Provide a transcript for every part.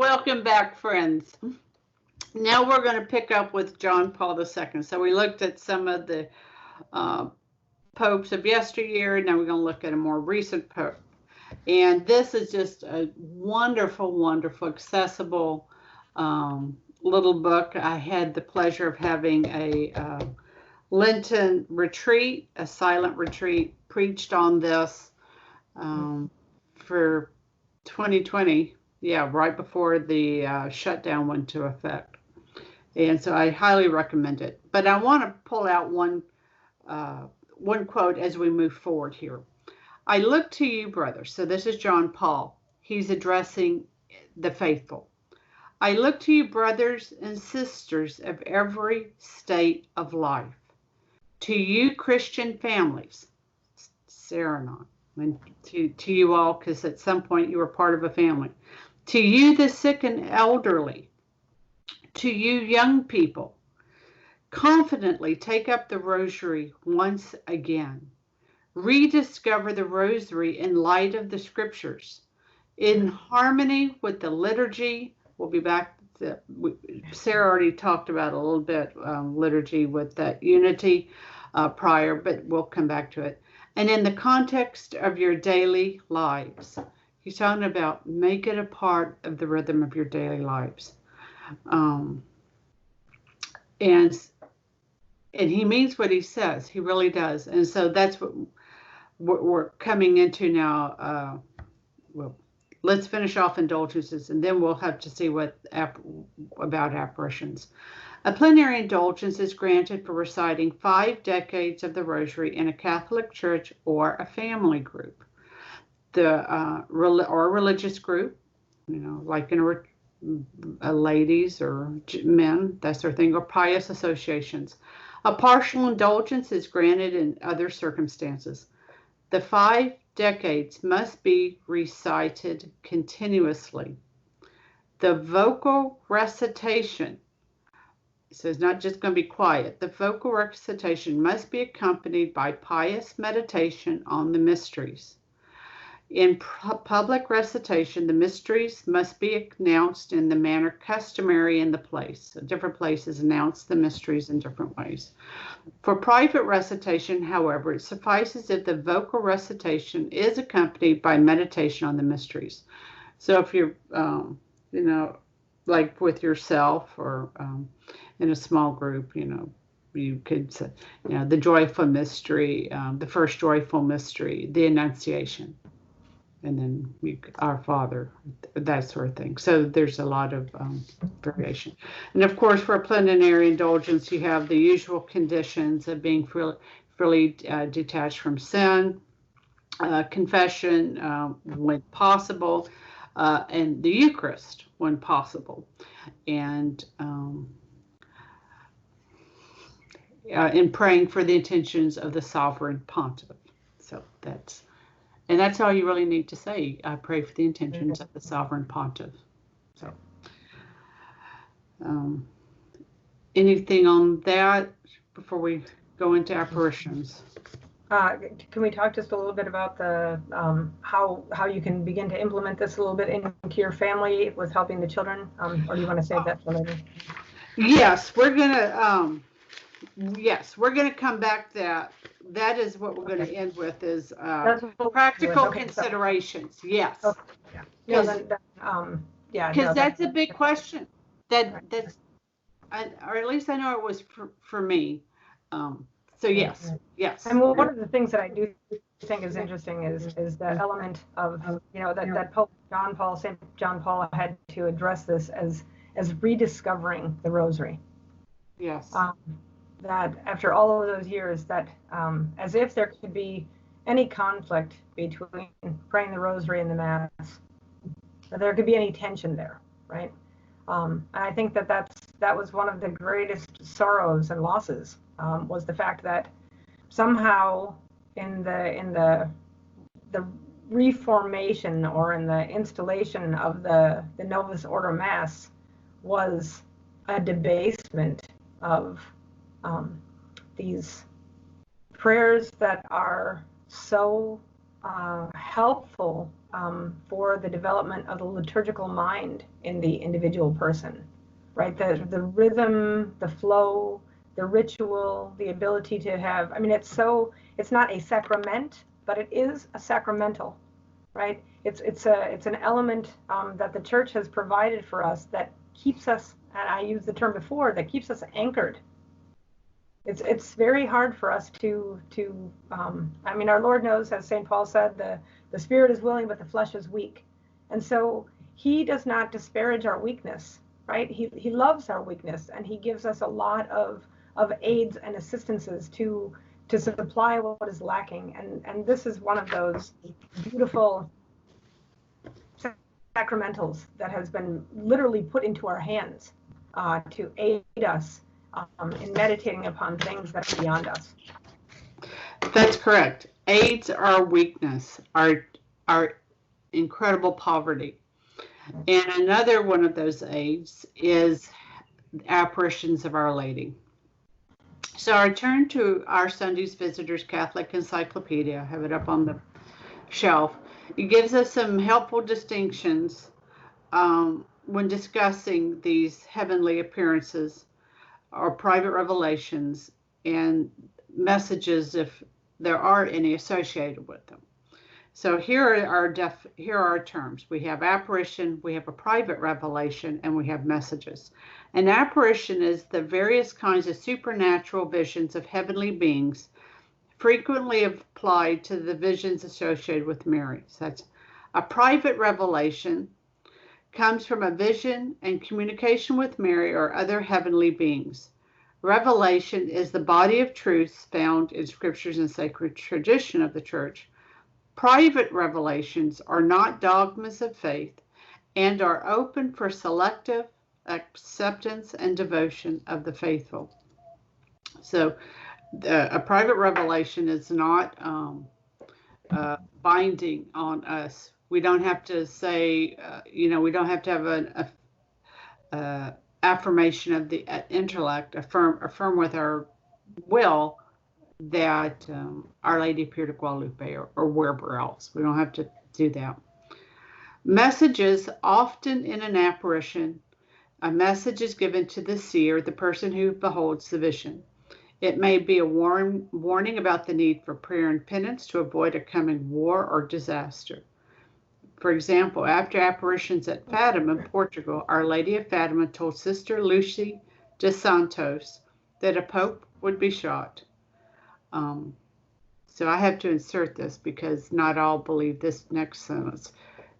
Welcome back, friends. Now we're going to pick up with John Paul II. So we looked at some of the popes of yesteryear, and now we're going to look at a more recent pope. And this is just a wonderful, wonderful, accessible little book. I had the pleasure of having a Lenten retreat, a silent retreat, preached on this for 2020. Yeah, right before the shutdown went into effect. And so I highly recommend it. But I want to pull out one quote as we move forward here. I look to you, brothers. So this is John Paul. He's addressing the faithful. I look to you, brothers and sisters of every state of life. To you, Christian families, Sarah and I, and to you all, because at some point you were part of a family. To you, the sick and elderly. To you, young people. Confidently take up the rosary once again. Rediscover the rosary in light of the scriptures. In harmony with the liturgy, we'll be back. Sarah already talked about a little bit liturgy with that unity prior, but we'll come back to it. And in the context of your daily lives. He's talking about make it a part of the rhythm of your daily lives. And he means what he says. He really does. And so that's what we're coming into now. Well, let's finish off indulgences, and then we'll have to see what about apparitions. A plenary indulgence is granted for reciting 5 decades of the rosary in a Catholic church or a family group. Or a religious group, like in ladies or men, that sort of thing, or pious associations. A partial indulgence is granted in other circumstances. The 5 decades must be recited continuously. The vocal recitation, so it's not just going to be quiet, the vocal recitation must be accompanied by pious meditation on the mysteries. In public recitation, the mysteries must be announced in the manner customary in the place. So different places announce the mysteries in different ways. For private recitation, however, it suffices if the vocal recitation is accompanied by meditation on the mysteries. So if you're, like with yourself or in a small group, you could say, the joyful mystery, the first joyful mystery, the Annunciation. And then Our Father, that sort of thing. So there's a lot of variation. And of course, for a plenary indulgence, you have the usual conditions of being fully detached from sin, confession when possible, and the Eucharist when possible. And in praying for the intentions of the sovereign pontiff. So that's all you really need to say. I pray for the intentions of the sovereign pontiff. So, anything on that before we go into apparitions? Can we talk just a little bit about the how you can begin to implement this a little bit into your family with helping the children, or do you want to save that for later? Yes, we're gonna come back to that. That is what we're going to end with is practical considerations. Yes. Okay. Yeah. Because that's a big question. That's, or at least I know it was for me. So yes. And one of the things that I do think is interesting is the element of that Pope St. John Paul had to address this as rediscovering the Rosary. Yes. That after all of those years, that as if there could be any conflict between praying the Rosary and the Mass, that there could be any tension there, right? And I think that was one of the greatest sorrows and losses, was the fact that somehow in the reformation or in the installation of the Novus Ordo Mass was a debasement of these prayers that are so helpful for the development of the liturgical mind in the individual person, right? The rhythm, the flow, the ritual, the ability to have, I mean, it's not a sacrament, but it is a sacramental, right? It's an element that the church has provided for us that keeps us, and I used the term before, that keeps us anchored. It's very hard for us to I mean, our Lord knows, as St. Paul said, the spirit is willing, but the flesh is weak. And so he does not disparage our weakness, right? He loves our weakness, and he gives us a lot of aids and assistances to supply what is lacking. And this is one of those beautiful sacramentals that has been literally put into our hands to aid us in meditating upon things that are beyond us. That's correct. AIDS our weakness, our incredible poverty. And another one of those aids is apparitions of Our Lady. So I turn to our Sunday's Visitors Catholic Encyclopedia. I have it up on the shelf. It gives us some helpful distinctions when discussing these heavenly appearances or private revelations and messages, if there are any associated with them. So here are our terms. We have apparition, we have a private revelation, and we have messages. An apparition is the various kinds of supernatural visions of heavenly beings, frequently applied to the visions associated with Mary. So that's a private revelation, comes from a vision and communication with Mary or other heavenly beings. Revelation is the body of truths found in scriptures and sacred tradition of the church. Private revelations are not dogmas of faith and are open for selective acceptance and devotion of the faithful. So a private revelation is not binding on us. We don't have to say, we don't have to have an affirmation of the intellect, affirm with our will that Our Lady appeared at Guadalupe or wherever else. We don't have to do that. Messages, often in an apparition, a message is given to the seer, the person who beholds the vision. It may be a warning about the need for prayer and penance to avoid a coming war or disaster. For example, after apparitions at Fatima in Portugal, Our Lady of Fatima told Sister Lucy de Santos that a pope would be shot. So I have to insert this because not all believe this next sentence.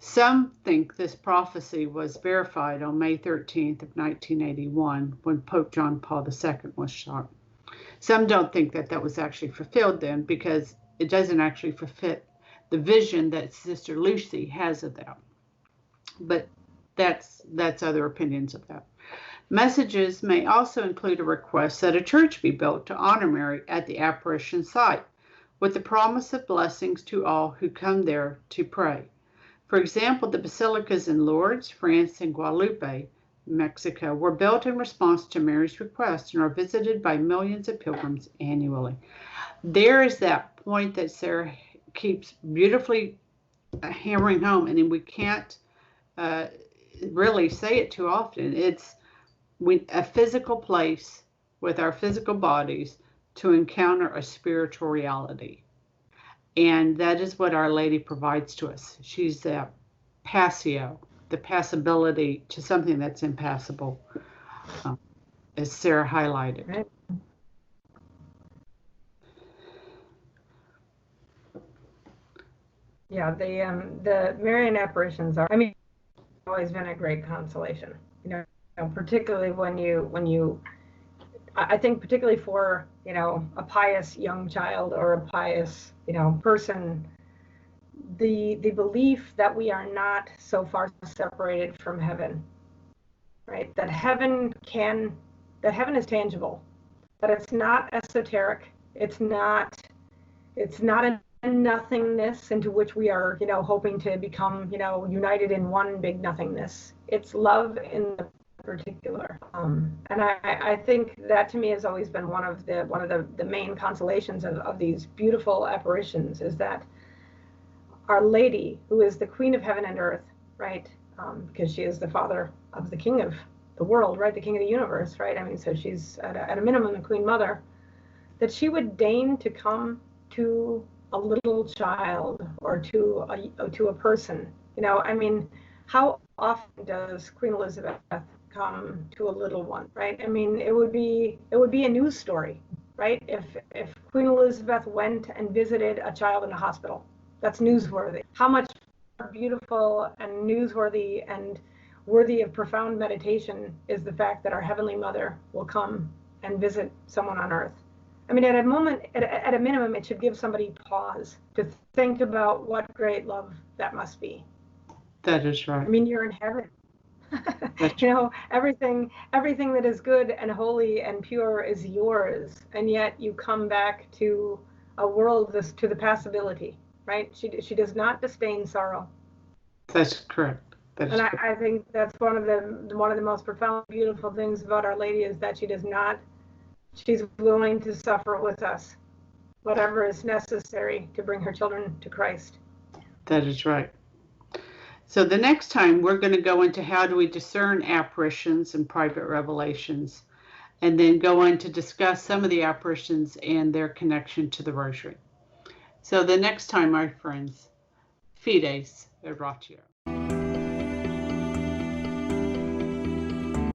Some think this prophecy was verified on May 13th of 1981 when Pope John Paul II was shot. Some don't think that that was actually fulfilled then because it doesn't actually fulfill the vision that Sister Lucy has of that. But that's other opinions of that. Messages may also include a request that a church be built to honor Mary at the apparition site, with the promise of blessings to all who come there to pray. For example, the basilicas in Lourdes, France, and Guadalupe, Mexico, were built in response to Mary's request and are visited by millions of pilgrims annually. There is that point that Sarah keeps beautifully hammering home, and we can't really say it too often. It's a physical place with our physical bodies to encounter a spiritual reality. And that is what Our Lady provides to us. She's the passio, the passability to something that's impassable, as Sarah highlighted. Right. Yeah, the Marian apparitions are, always been a great consolation. Particularly when you, I think particularly for, a pious young child or a pious, person, the belief that we are not so far separated from heaven, right? That heaven is tangible, that it's not esoteric. It's not a nothingness into which we are, hoping to become, united in one big nothingness. It's love in the particular, and I think that to me has always been one of the main consolations of these beautiful apparitions, is that Our Lady, who is the Queen of Heaven and Earth, right? Because she is the father of the King of the world, right? The King of the universe, right? I mean, so she's at a minimum the Queen Mother, that she would deign to come to a little child or to a person. You know, I mean, how often does Queen Elizabeth come to a little one, right? I mean, it would be a news story, right? If Queen Elizabeth went and visited a child in a hospital, that's newsworthy. How much beautiful and newsworthy and worthy of profound meditation is the fact that our Heavenly Mother will come and visit someone on earth. I mean, at a minimum, it should give somebody pause to think about what great love that must be. That is right. I mean, you're in heaven. You know, everything that is good and holy and pure is yours, and yet you come back to a world to the passability, right? She does not disdain sorrow. That's correct. And I think that's one of the most profound, beautiful things about Our Lady is that she's willing to suffer with us, whatever is necessary to bring her children to Christ. That is right. So the next time we're going to go into how do we discern apparitions and private revelations, and then go on to discuss some of the apparitions and their connection to the Rosary. So the next time, my friends, Fides et Ratio.